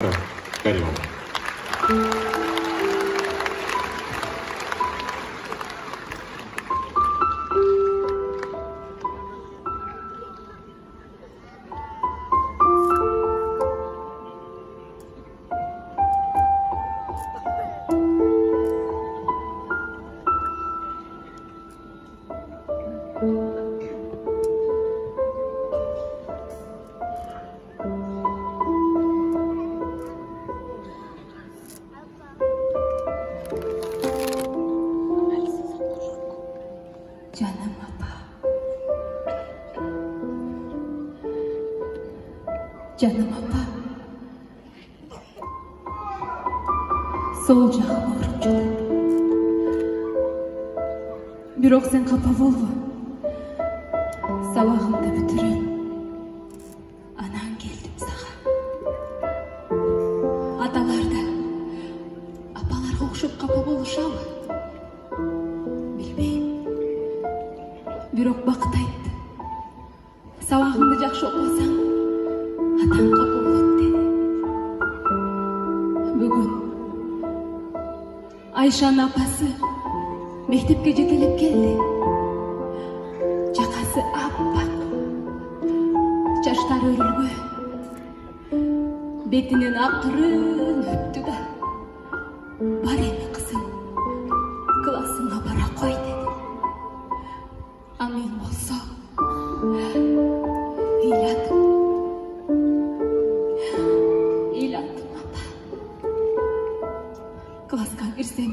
Каримова. Canım apa. Canım apa. Sol жағым ауырып жатат. Бирок сен капа болбо. Сабагымды бүтүрөт. Анан келдим сага. Аталар да апаларга окшоп капа болушабы? Билбейм. Бирок бакыт айтты. Сабагыңды жакшы окусаң, атаң капа болот деди. Бүгүн Айшанын апасы мектепке жетелеп келди. Жакасы аппак, чачтары өрүлгөн, бетинен акырын өттү да, бар эми кызым, классыңа бара кой деди. А мен болсо ыйладым апа. Класска кирсем,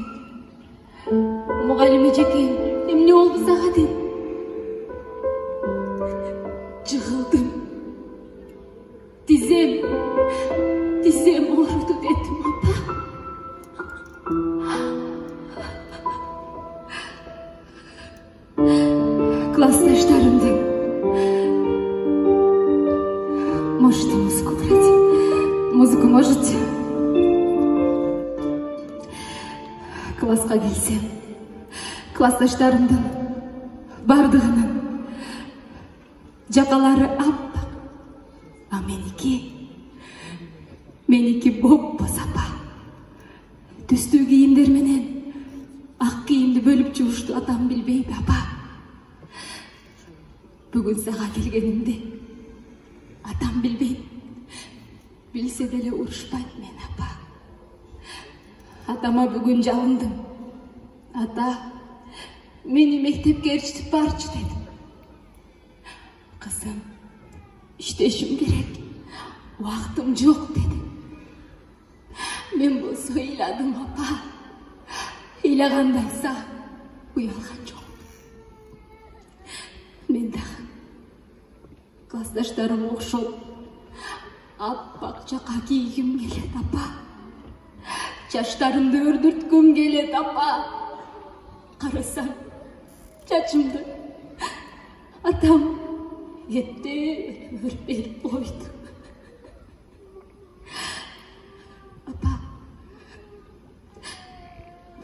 мугалим эжекейм, эмне болду сага деп жыгылдым. Тизем ооруду дедим апа. Классташтарымдын можете музыку брать? Музыку можете? Класска келсем, классташтарымдын бардыгынын жакалары аппак, а меники бопбоз апа. Түстүү кийимдер менен ак кийимди бөлүп жуушту атам билбейби апа? Бүгүн сага келгенимди атам билбейт. Билсе деле урушпайт мен апа. Атама бүгүн жалындым. Ата, мени мектепке ээрчитип барчы дедим. Кызым, иштешим керек, убактым жок деди. Мен болсо ыйладым апа. Ыйлагандайса уялган жок. Мен дагы классташтарым окшоп аппак жака кийгим келет апа. Чачтарымды өрдүрткүм келет апа. Карасам чачымды атам эптеп өрбөп койду. Апа,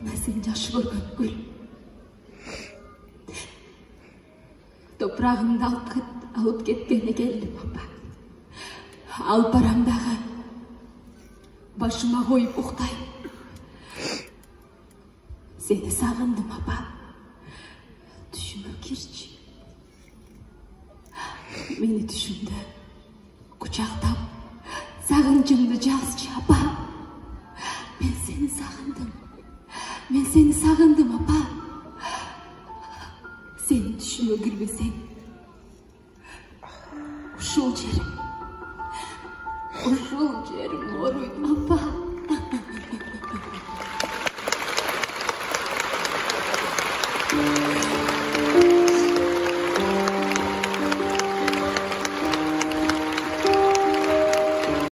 мына сен жакшы көргөн гүл. Топрагымды алып кеткени келдим апа. Алып барам дагы башыма коюп уктайм. Сени сагындым апа. Түшүмө кирчи. Мени түшүмдө кучактап, сагынчымды жазчы апа. Мен сени сагындым апа. Сени түшүмө кирбесең, ушул жерим ооруйт апа.